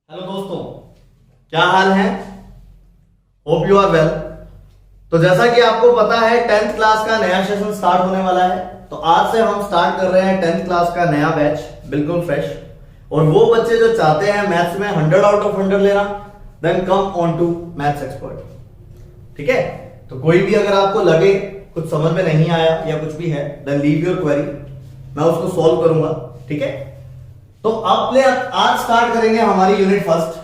Hello दोस्तों, क्या हाल है। Hope you are well. तो जैसा कि आपको पता है 10th क्लास का नया सेशन स्टार्ट होने वाला है। तो आज से हम स्टार्ट कर रहे हैं 10th क्लास का नया बैच, बिल्कुल फ्रेश। और वो बच्चे जो चाहते हैं मैथ्स में 100 आउट ऑफ 100 लेना, then come on to maths expert. ठीक है, तो कोई भी अगर आपको लगे कुछ समझ में नहीं आया या कुछ भी है, देन लीव योर क्वेरी, मैं उसको सॉल्व करूंगा। ठीक है, तो आज स्टार्ट करेंगे हमारी यूनिट फर्स्ट।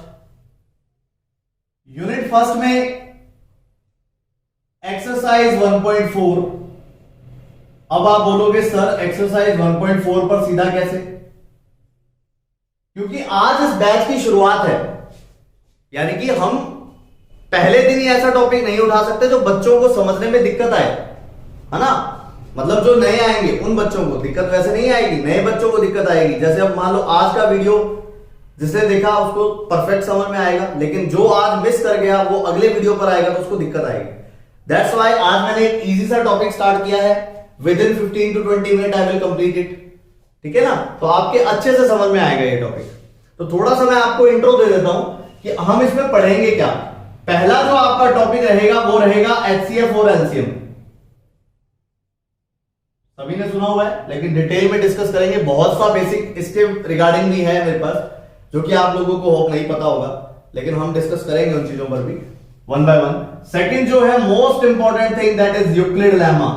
यूनिट फर्स्ट में एक्सरसाइज 1.4। अब आप बोलोगे सर एक्सरसाइज 1.4 पर सीधा कैसे, क्योंकि आज इस बैच की शुरुआत है। यानी कि हम पहले दिन ही ऐसा टॉपिक नहीं उठा सकते जो बच्चों को समझने में दिक्कत आए, है ना। मतलब जो नए आएंगे उन बच्चों को दिक्कत वैसे नहीं आएगी, नए बच्चों को दिक्कत आएगी। जैसे अब मान लो आज का वीडियो जिसने देखा उसको परफेक्ट समझ में आएगा, लेकिन जो आज मिस कर गया वो अगले वीडियो पर आएगा तो उसको दिक्कत आएगी। दैट्स व्हाई आज मैंने एक इजी सा टॉपिक स्टार्ट किया है। With in 15 to 20 minute I will complete it. ठीक है ना, तो आपके अच्छे से समझ में आएगा ये टॉपिक। तो थोड़ा सा मैं आपको इंट्रो दे देता हूं कि हम इसमें पढ़ेंगे क्या। पहला जो आपका टॉपिक रहेगा वो रहेगा एचसीएफ और एलसीएम। सभी ने सुना हुआ है, लेकिन डिटेल में डिस्कस करेंगे। बहुत सा बेसिक इसके रिगार्डिंग भी है मेरे पास, जो कि आप लोगों को होप नहीं पता होगा, लेकिन हम डिस्कस करेंगे उन चीजों पर भी वन बाय वन। सेकंड जो है most important thing, that is Euclid lemma.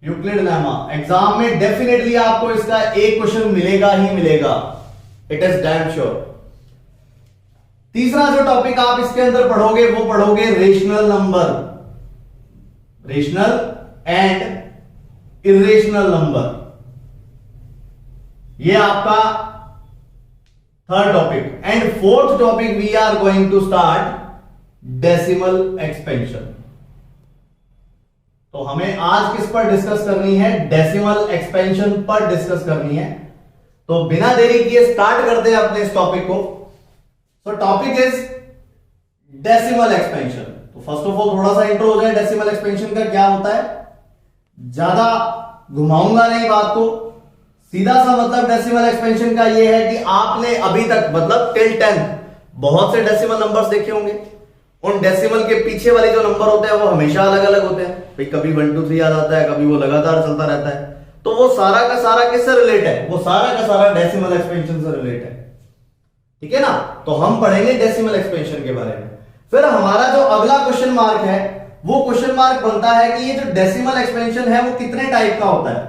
Euclid lemma exam में डेफिनेटली आपको इसका एक क्वेश्चन मिलेगा ही मिलेगा, इट इज डैम श्योर। तीसरा जो टॉपिक आप इसके अंदर पढ़ोगे वो पढ़ोगे rational number, rational and irrational number. ये आपका third topic. And fourth topic we are going to start decimal expansion. तो हमें आज किस पर डिस्कस करनी है, डेसिमल एक्सपेंशन पर डिस्कस करनी है। तो बिना देरी किए स्टार्ट करते हैं अपने इस टॉपिक को। सो टॉपिक इज डेसिमल एक्सपेंशन। तो फर्स्ट ऑफ ऑल थोड़ा सा इंट्रो हो जाए डेसिमल एक्सपेंशन का क्या होता है। ज्यादा घुमाऊंगा नहीं बात को, सीधा सा मतलब डेसिमल एक्सपेंशन का ये है कि आपने अभी तक मतलब टिल 10 बहुत से डेसिमल नंबर्स देखे होंगे। उन डेसिमल के पीछे वाले जो नंबर होते हैं वो हमेशा अलग अलग होते हैं। भाई कभी 1 2 3 आ जाता है, कभी वो लगातार चलता रहता है। तो वो सारा का सारा किससे रिलेट है, वो सारा का सारा डेसिमल एक्सपेंशन से रिलेट है। ठीक है ना, तो हम पढ़ेंगे डेसिमल एक्सपेंशन के बारे में। फिर हमारा जो अगला क्वेश्चन मार्क है वो क्वेश्चन मार्क बनता है कि ये जो डेसिमल एक्सपेंशन है वो कितने टाइप का होता है।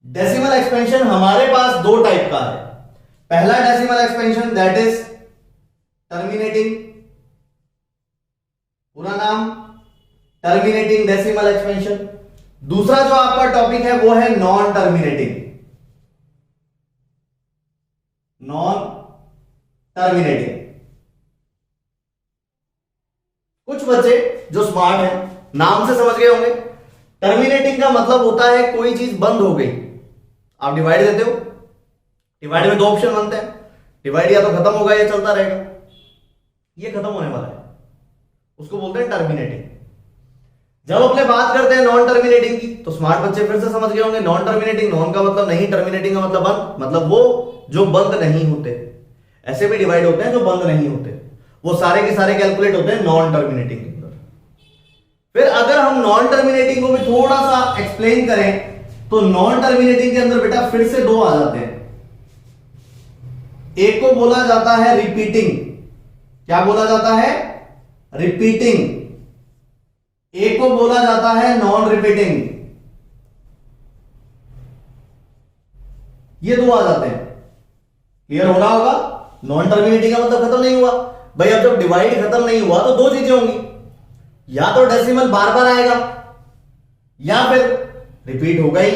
डेसिमल एक्सपेंशन हमारे पास दो टाइप का है। पहला decimal expansion that is terminating, पूरा नाम टर्मिनेटिंग डेसिमल एक्सपेंशन। दूसरा जो आपका टॉपिक है वो है नॉन टर्मिनेटिंग, नॉन टर्मिनेटिंग। कुछ बच्चे जो स्मार्ट हैं नाम से समझ गए होंगे। टर्मिनेटिंग का मतलब होता है कोई चीज बंद हो गई। आप डिवाइड देते हो, डिवाइड में दो ऑप्शन बनते हैं, डिवाइड या तो खत्म होगा या चलता रहेगा। ये खत्म होने वाला है, उसको बोलते हैं टर्मिनेटिंग। जब अपने बात करते हैं नॉन टर्मिनेटिंग की, तो स्मार्ट बच्चे फिर से समझ गए होंगे। नॉन टर्मिनेटिंग, नॉन का मतलब नहीं, टर्मिनेटिंग का मतलब बंद, मतलब वो जो बंद नहीं होते। ऐसे भी डिवाइड होते हैं जो बंद नहीं होते, वो सारे के सारे कैलकुलेट होते हैं नॉन टर्मिनेटिंग के अंदर। फिर अगर हम नॉन टर्मिनेटिंग को भी थोड़ा सा एक्सप्लेन करें तो नॉन टर्मिनेटिंग के अंदर बेटा फिर से दो आ जाते हैं। एक को बोला जाता है रिपीटिंग, क्या बोला जाता है, रिपीटिंग। एक को बोला जाता है नॉन रिपीटिंग। ये दो आ जाते हैं, क्लियर हो रहा होगा। नॉन टर्मिनेटिंग का मतलब खत्म नहीं हुआ। भाई अब जब डिवाइड खत्म नहीं हुआ तो दो चीजें होंगी, या तो डेसिमल बार बार आएगा या फिर रिपीट होगा ही।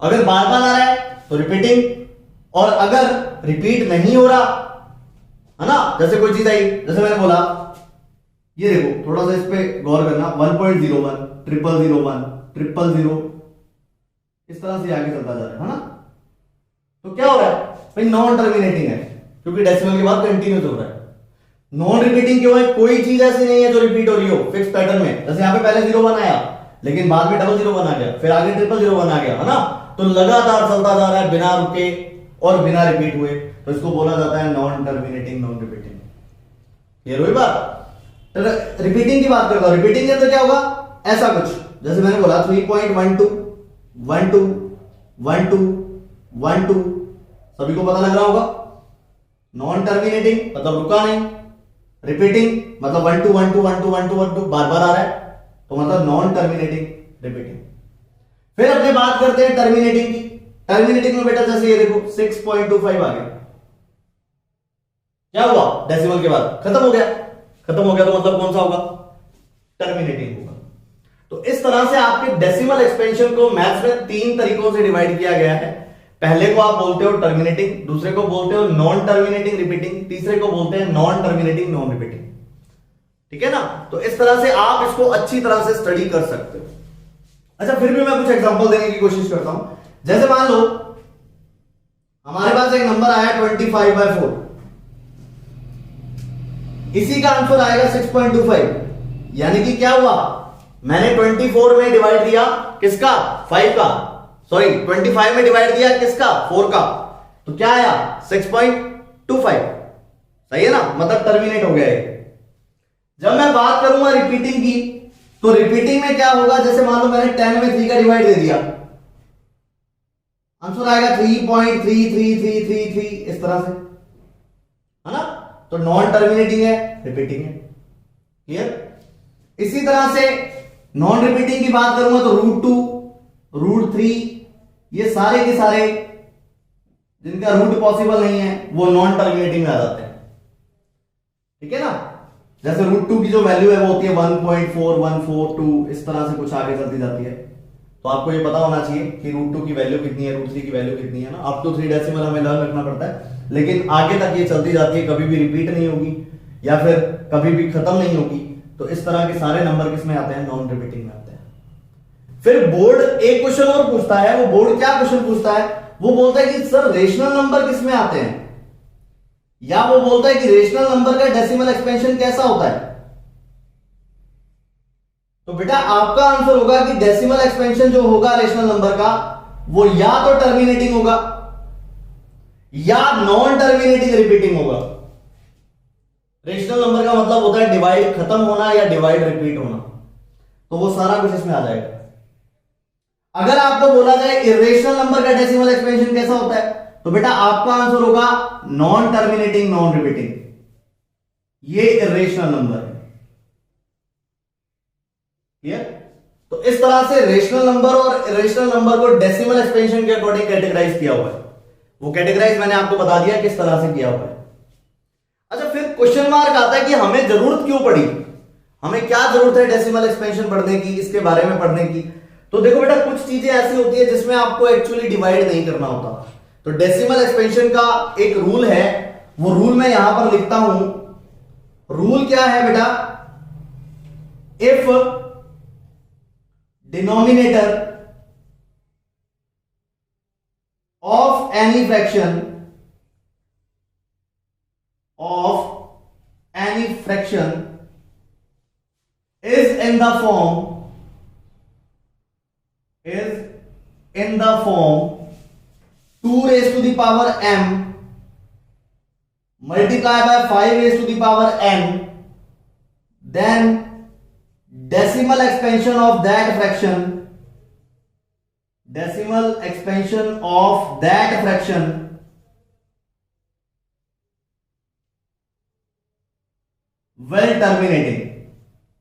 अगर बार बार आ रहा है तो रिपीटिंग, और अगर रिपीट नहीं हो रहा है ना, जैसे कोई चीज आई, जैसे मैंने बोला, ये देखो थोड़ा सा इस पे गौर करना, 1.01 0001 000 इस तरह से आगे चलता जा रहा है ना। तो क्या हो रहा है भाई, नॉन टर्मिनेटिंग है, क्योंकि डेसिमल के बाद कंटिन्यू चल रहा है। नॉन रिपीटिंग क्यों है, कोई चीज ऐसी नहीं है जो रिपीट हो रही हो फिक्स पैटर्न में। जैसे यहां पे पहले 01 आया, लेकिन बाद में 001 आ गया, फिर आगे 001 आ गया, है ना। तो लगातार चलता जा रहा है बिना रुके, और बिना रिपीट हुए, तो इसको बोला जाता है non terminating non repeating. Clear हुई बात? रिपीटिंग की बात करता हूं, रिपीटिंग के अंदर क्या होगा, ऐसा कुछ जैसे मैंने बोला 3.12 12 12 12, सभी को पता लग रहा होगा। नॉन टर्मिनेटिंग मतलब रुका नहीं, रिपीटिंग मतलब 1 2 1 2 1 2 1 2 1 2 बार बार आ रहा है, तो मतलब नॉन टर्मिनेटिंग रिपीटिंग। फिर अपने बात करते हैं टर्मिनेटिंग की। टर्मिनेटिंग में बेटा जैसे ये देखो 6.25 आ गया, क्या हुआ, डेसिमल के बाद खत्म हो गया, खत्म हो गया तो मतलब कौन सा होगा, टर्मिनेटिंग होगा। तो इस तरह से आपके डेसिमल एक्सपेंशन को मैथ्स में 3 तरीकों से डिवाइड किया गया है। पहले को आप बोलते हो टर्मिनेटिंग, दूसरे को बोलते हो नॉन टर्मिनेटिंग रिपीटिंग, तीसरे को बोलते हैं नॉन टर्मिनेटिंग नॉन रिपीटिंग। ठीक है ना? तो इस तरह से आप इसको अच्छी तरह से स्टडी कर सकते हो। अच्छा, फिर भी मैं कुछ एग्जांपल देने की कोशिश करता हूं। जैसे मान लो हमारे पास एक नंबर आया 25/4, इसी का आंसर आएगा 6.25, यानी कि क्या हुआ, मैंने 24 में डिवाइड दिया किसका, 5 का, सॉरी 25 में डिवाइड दिया किसका, 4 का, तो क्या आया 6.25। सही है ना? मतलब टर्मिनेट हो गया है। जब मैं बात करूंगा रिपीटिंग की, तो रिपीटिंग में क्या होगा, जैसे मान लो मैंने 10 में 3 का डिवाइड दे दिया, आंसर आएगा 3.3333 इस तरह से, है ना? तो नॉन टर्मिनेटिंग है, रिपीटिंग है। क्लियर? इसी तरह से नॉन रिपीटिंग की बात करूंगा तो √2 √3 ये सारे के सारे जिनका रूट पॉसिबल नहीं है वो नॉन टर्मिनेटिंग में आ जाते हैं। ठीक है ना? जैसे √2 की जो वैल्यू है वो होती है 1.4142, इस तरह से कुछ आगे चलती जाती है। तो आपको ये पता होना चाहिए कि √2 की वैल्यू कितनी है, √3 की वैल्यू कितनी है ना। अप टू 3 डेसिमल हमें लर्न रखना पड़ता है, लेकिन आगे तक ये चलती जाती है, कभी भी रिपीट नहीं होगी या फिर कभी भी खत्म नहीं होगी। तो इस तरह के सारे नंबर किसमें आते हैं, नॉन रिपीटिंग में आते हैं। फिर बोर्ड एक क्वेश्चन और पूछता है, वो बोर्ड क्या क्वेश्चन पूछता है, वो बोलता है कि सर रेशनल नंबर किसमें आते हैं, या वो बोलता है कि रेशनल नंबर का डेसिमल एक्सपेंशन कैसा होता है। तो बेटा आपका आंसर होगा कि डेसिमल एक्सपेंशन जो होगा रेशनल नंबर का, वो या तो टर्मिनेटिंग होगा या नॉन टर्मिनेटिंग रिपीटिंग होगा। रेशनल नंबर का मतलब होता है डिवाइड खत्म होना या डिवाइड रिपीट होना, तो वो सारा कुछ इसमें आ जाएगा। अगर आपको बोला जाए इरेशनल नंबर का डेसिमल एक्सपेंशन कैसा होता है, तो बेटा आपका आंसर होगा नॉन टर्मिनेटिंग नॉन रिपीटिंग, ये इरेशनल नंबर है। क्लियर? तो इस तरह से रेशनल नंबर और इरेशनल नंबर को डेसिमल एक्सपेंशन के अकॉर्डिंग कैटेगराइज किया हुआ है। वो कैटेगराइज मैंने आपको बता दिया किस तरह से किया हुआ है। अच्छा, फिर क्वेश्चन मार्क आता है कि हमें जरूरत क्यों पड़ी, हमें क्या जरूरत है डेसिमल एक्सपेंशन पढ़ने की, इसके बारे में पढ़ने की। तो देखो बेटा, कुछ चीजें ऐसी होती है जिसमें आपको एक्चुअली डिवाइड नहीं करना होता। तो डेसिमल एक्सपेंशन का एक रूल है, वो रूल मैं यहां पर लिखता हूं। रूल क्या है बेटा, if denominator of any fraction is in the form 2 raised to the power m multiplied by 5 raised to the power n, then decimal expansion of that fraction well terminating,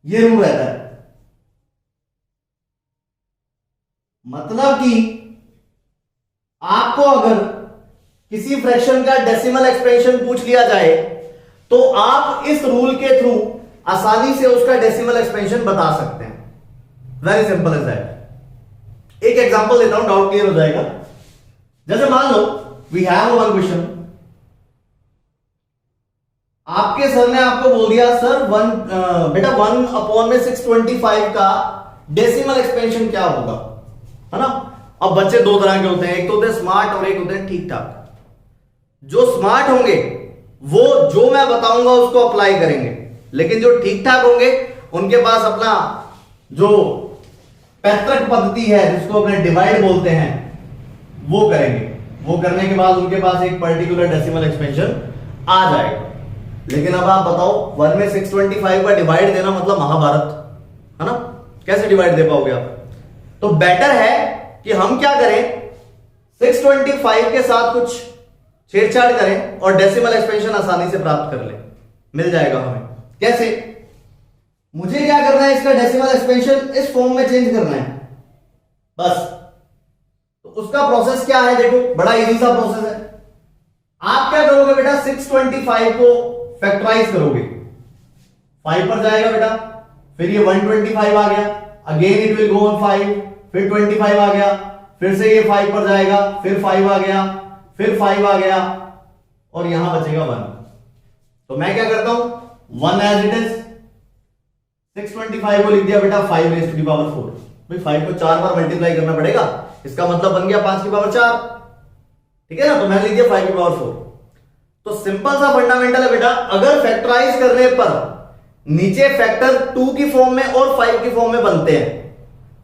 ये rule रहता है। मतलब कि आपको अगर किसी फ्रैक्शन का decimal expansion पूछ लिया जाए तो आप इस रूल के थ्रू आसानी से उसका डेसिमल एक्सपेंशन बता सकते हैं। Very simple as that. एक एग्जांपल देता हूं, डाउट क्लियर हो जाएगा। जैसे मान लो वी हैव वन क्वेश्चन, आपके सर ने आपको बोल दिया सर बेटा 1/625 का डेसिमल एक्सपेंशन क्या होगा, है ना। अब बच्चे दो तरह के होते हैं, एक तो होते हैं स्मार्ट और एक होते हैं ठीक ठाक। जो स्मार्ट होंगे वो जो मैं बताऊंगा उसको अप्लाई करेंगे, लेकिन जो ठीक ठाक होंगे उनके पास अपना जो पैतृक पद्धति है जिसको अपने डिवाइड बोलते हैं वो करेंगे। वो करने के बाद उनके पास एक पर्टिकुलर डेसिमल एक्सपेंशन आ जाएगा। लेकिन अब आप बताओ 1 में 625 का डिवाइड देना मतलब महाभारत है ना, कैसे डिवाइड दे पाओगे आप? तो बेटर है कि हम क्या करें, 625 के साथ कुछ छेड़छाड़ करें और डेसिमल एक्सपेंशन आसानी से प्राप्त कर लें, मिल जाएगा हमें। कैसे? मुझे क्या करना है, इसका डेसिमल एक्सपेंशन इस फॉर्म में चेंज करना है बस। तो उसका प्रोसेस क्या है, देखो बड़ा इजी सा प्रोसेस है। आप क्या करोगे बेटा, 625 को फैक्टराइज करोगे, 5 पर जाएगा बेटा, फिर ये 125 आ गया, again it will go on 5, फिर 25 आ गया, फिर से ये 5 पर जाएगा, फिर 5 आ गया, फिर 5 आ गया और यहां बचेगा 1। तो मैं क्या करता हूं, 1 एज इट इज, 625 को लिख दिया बेटा 5 रेज़ टू द पावर 4। भाई 5 को 4 बार मल्टीप्लाई करना पड़ेगा, इसका मतलब बन गया 5 की पावर 4, ठीक है ना। तो मैंने लिख दिया 5 की पावर 4। तो सिंपल सा फंडामेंटल है बेटा, अगर फैक्टराइज करने पर नीचे फैक्टर 2 की फॉर्म में और 5 की फॉर्म में बनते हैं,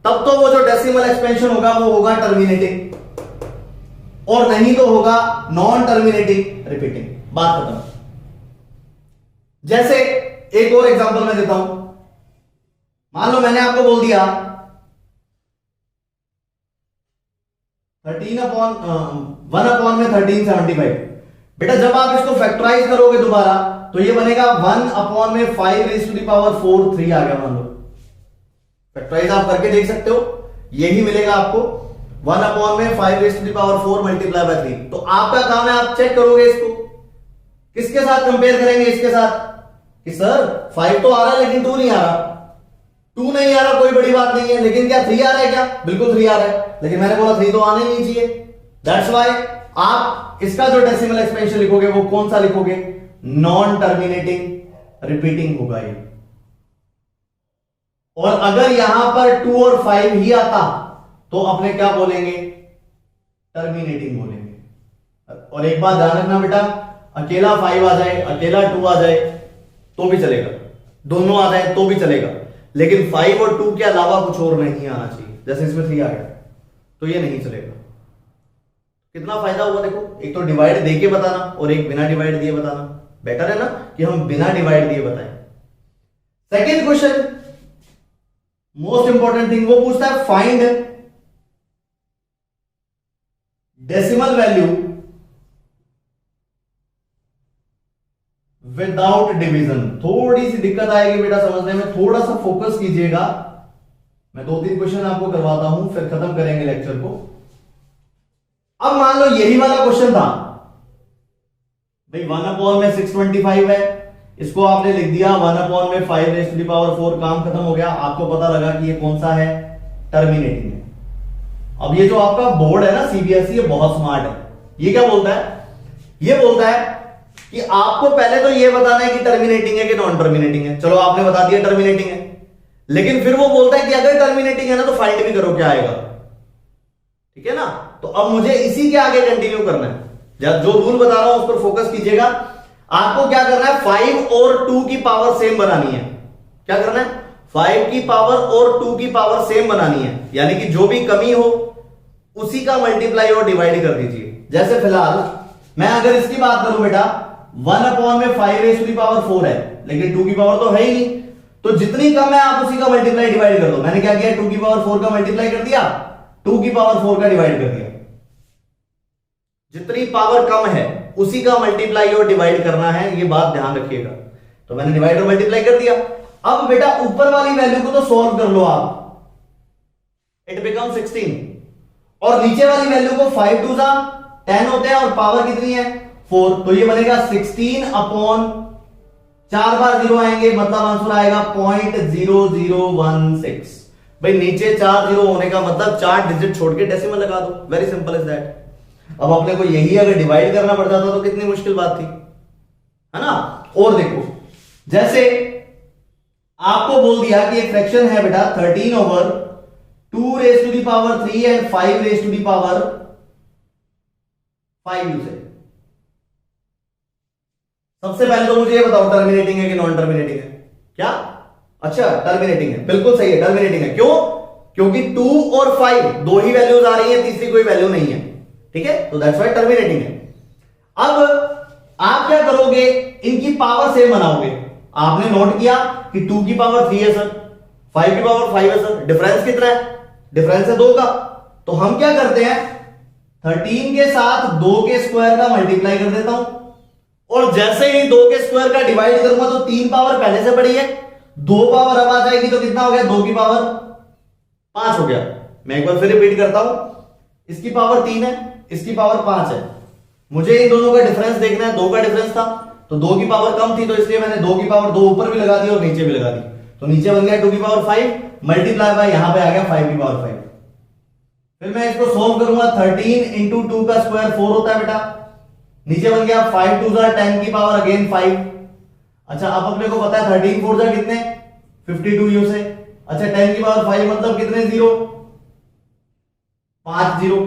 तब तो वो जो डेसिमल एक्सपेंशन होगा वो होगा टर्मिनेटिंग, और नहीं तो होगा नॉन टर्मिनेटिंग रिपीटिंग। बात खत्म। जैसे एक और एग्जांपल मैं देता हूं, मान लो मैंने आपको बोल दिया 1/1375। बेटा जब आप इसको फैक्टराइज करोगे दोबारा तो ये बनेगा 1/5 रेज़ टू द पावर 4 3 आ गया। मान लो फैक्टराइज आप करके देख सकते हो, यही मिलेगा आपको 1/5 raise to the power 4 multiply by 3। तो आपका काम है, आप चेक करोगे इसको किसके साथ कंपेयर करेंगे, इसके साथ कि सर 5 तो आ रहा है लेकिन 2 नहीं आ रहा। 2 नहीं आ रहा कोई बड़ी बात नहीं है, लेकिन क्या 3 आ रहा है? क्या बिल्कुल 3 आ रहा है, लेकिन मैंने बोला 3 तो आना ही नहीं चाहिए। दैट्स व्हाई आप इसका जो डेसिमल एक्सपेंशन लिखोगे वो कौन सा लिखोगे, नॉन टर्मिनेटिंग रिपीटिंग होगा ये। और अगर यहां पर 2 और 5 ही आता तो अपने क्या बोलेंगे, टर्मिनेटिंग बोलेंगे। और एक बात ध्यान रखना बेटा, अकेला 5 आ जाए, अकेला 2 आ जाए तो भी चलेगा, दोनों आ जाए तो भी चलेगा, लेकिन 5 और 2 के अलावा कुछ और नहीं आना चाहिए। जैसे इसमें 3 आ गया तो ये नहीं चलेगा। कितना फायदा हुआ देखो, एक तो डिवाइड देके बताना और एक बिना डिवाइड दिए बताना। बेटर है ना कि हम बिना डिवाइड दिए बताएं। Second question, most important thing, वो पूछता है find decimal value without division. थोड़ी सी दिक्कत आएगी बेटा समझने में, थोड़ा सा फोकस कीजिएगा। मैं 2-3 क्वेश्चन आपको करवाता हूं, फिर खत्म करेंगे लेक्चर को। अब मान लो यही वाला क्वेश्चन था भाई, 1/625 है, इसको आपने लिख दिया 1/5 रेज़ टू द पावर 4, काम खत्म हो गया। आपको पता लगा कि ये कौन सा है, टर्मिनेटिंग है। अब ये जो आपका बोर्ड है ना सीबीएसई, ये बहुत स्मार्ट है। ये क्या बोलता है, ये बोलता है कि आपको पहले तो ये बताना है कि टर्मिनेटिंग है कि नॉन टर्मिनेटिंग है। चलो आपने बता दिया टर्मिनेटिंग है, लेकिन फिर वो बोलता है कि अगर टर्मिनेटिंग है ना तो फाइंड भी करो क्या आएगा, ठीक है ना। तो अब मुझे इसी के आगे कंटिन्यू करना है, जो रूल बता रहा हूं उस पर फोकस कीजिएगा। आपको क्या करना है, 5 और 2 की पावर सेम बनानी है। क्या करना है, 5 की पावर और 2 की पावर सेम बनानी है, यानी कि जो भी कमी हो उसी का मल्टीप्लाई और डिवाइड कर दीजिए। जैसे फिलहाल मैं अगर इसकी बात करूं बेटा, 1/5 रेज़ टू द पावर 4 है, लेकिन 2 की पावर तो है ही नहीं, तो जितनी कम है आप उसी का मल्टीप्लाई डिवाइड कर दो। मैंने क्या किया, 2 की पावर 4 का मल्टीप्लाई कर दिया, 2 की पावर 4 का डिवाइड कर दिया। जितनी पावर कम है उसी का मल्टीप्लाई और डिवाइड करना है, ये बात ध्यान रखिएगा। तो मैंने डिवाइड और मल्टीप्लाई कर दिया। अब बेटा ऊपर वाली वैल्यू को तो सॉल्व कर लो आप, इट बिकम 16, और नीचे वाली वैल्यू को 5 2 10 होते हैं और पावर कितनी है 4, तो ये बनेगा 16/4 बार 0 आएंगे, मतलब आंसर आएगा 0.0016। भाई नीचे 4 0 होने का मतलब 4 डिजिट छोड़ के डेसिमल लगा दो, वेरी सिंपल इज दैट। अब अपने को यही अगर डिवाइड करना पड़ जाता तो कितनी मुश्किल बात थी, है ना। और देखो, जैसे आपको बोल दिया कि एक फ्रैक्शन है बेटा 13/2 raise to the power 3 and 5 raise to the power 5 usage. सबसे पहले तो मुझे ये बताओ टर्मिनेटिंग है कि नॉन टर्मिनेटिंग है। क्या, अच्छा टर्मिनेटिंग है, बिल्कुल सही है, टर्मिनेटिंग है। क्यों, क्योंकि 2 और 5 दो ही वैल्यूज आ रही है, तीसरी कोई वैल्यू नहीं है। ठीक है, तो दैट्स व्हाई टर्मिनेटिंग है। अब आप क्या करोगे, इनकी पावर सेम बनाओगे। आपने नोट किया कि 2 की पावर 3 है सर, 5 की पावर 5 है सर, डिफरेंस कितना है, डिफरेंस है 2 का। तो हम क्या करते हैं, 13 के साथ 2 के स्क्वायर का मल्टीप्लाई कर देता हूं, और जैसे ही 2 के स्क्वायर का डिवाइड करूंगा तो 3 पावर पहले से बड़ी है, 2 पावर अब आ जाएगी तो कितना हो गया, 2 की पावर 5 हो गया। मैं एक बार फिर रिपीट करता हूं, इसकी पावर 3 है, इसकी पावर 5 है, मुझे इन दोनों का डिफरेंस देखना है। 2 का डिफरेंस था तो 2 की पावर कम थी, तो इसलिए मैंने 2 की पावर 2 ऊपर भी लगा दी और नीचे भी लगा दी, तो नीचे बन गया 2 की पावर 5 मल्टीप्लाई बाय यहां पे आ गया 5 की पावर 5। फिर मैं इसको सोल्व करूंगा, 13 इंटू 2 का स्क्वायर 4 होता है बेटा, नीचे बन गया 5 2 10 की पावर अगेन 5। अच्छा, अब अपने को पता है 13 4 जा कितने, 52 यू से। अच्छा, 10 की पावर 5 मतलब कितने जीरो, 5 जीरो,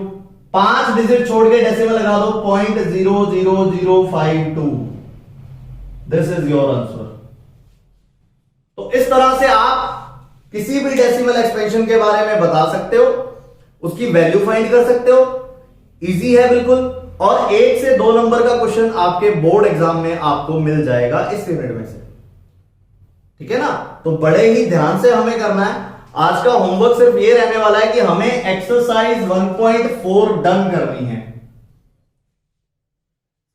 5 डिजिट छोड़ के डेसिमल लगा दो, 0.00052। This is your answer. तो इस तरह से आप किसी भी डेसिमल एक्सपेंशन के बारे में बता सकते हो, उसकी वैल्यू फाइंड कर सकते हो, इजी है बिल्कुल। और 1 से 2 नंबर का क्वेश्चन आपके बोर्ड एग्जाम में आपको मिल जाएगा इस यूनिट में से, ठीक है ना। तो बड़े ही ध्यान से हमें करना है। आज का होमवर्क सिर्फ ये रहने वाला है कि हमें एक्सरसाइज 1.4 डन करनी है,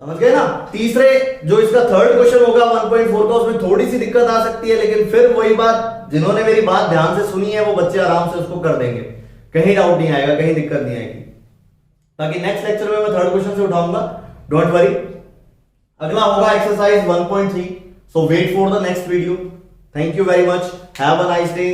समझ गए ना। तीसरे जो इसका थर्ड क्वेश्चन होगा 1.4 का, उसमें थोड़ी सी दिक्कत आ सकती है, लेकिन फिर वही बात, जिन्होंने मेरी बात ध्यान से सुनी है वो बच्चे आराम से उसको कर देंगे, कहीं डाउट नहीं आएगा, कहीं दिक्कत नहीं आएगी। ताकि नेक्स्ट लेक्चर में मैं थर्ड क्वेश्चन से उठाऊंगा, डोंट वरी। अगला होगा exercise 1.3, so wait for the next video. Thank you very much, have a nice day.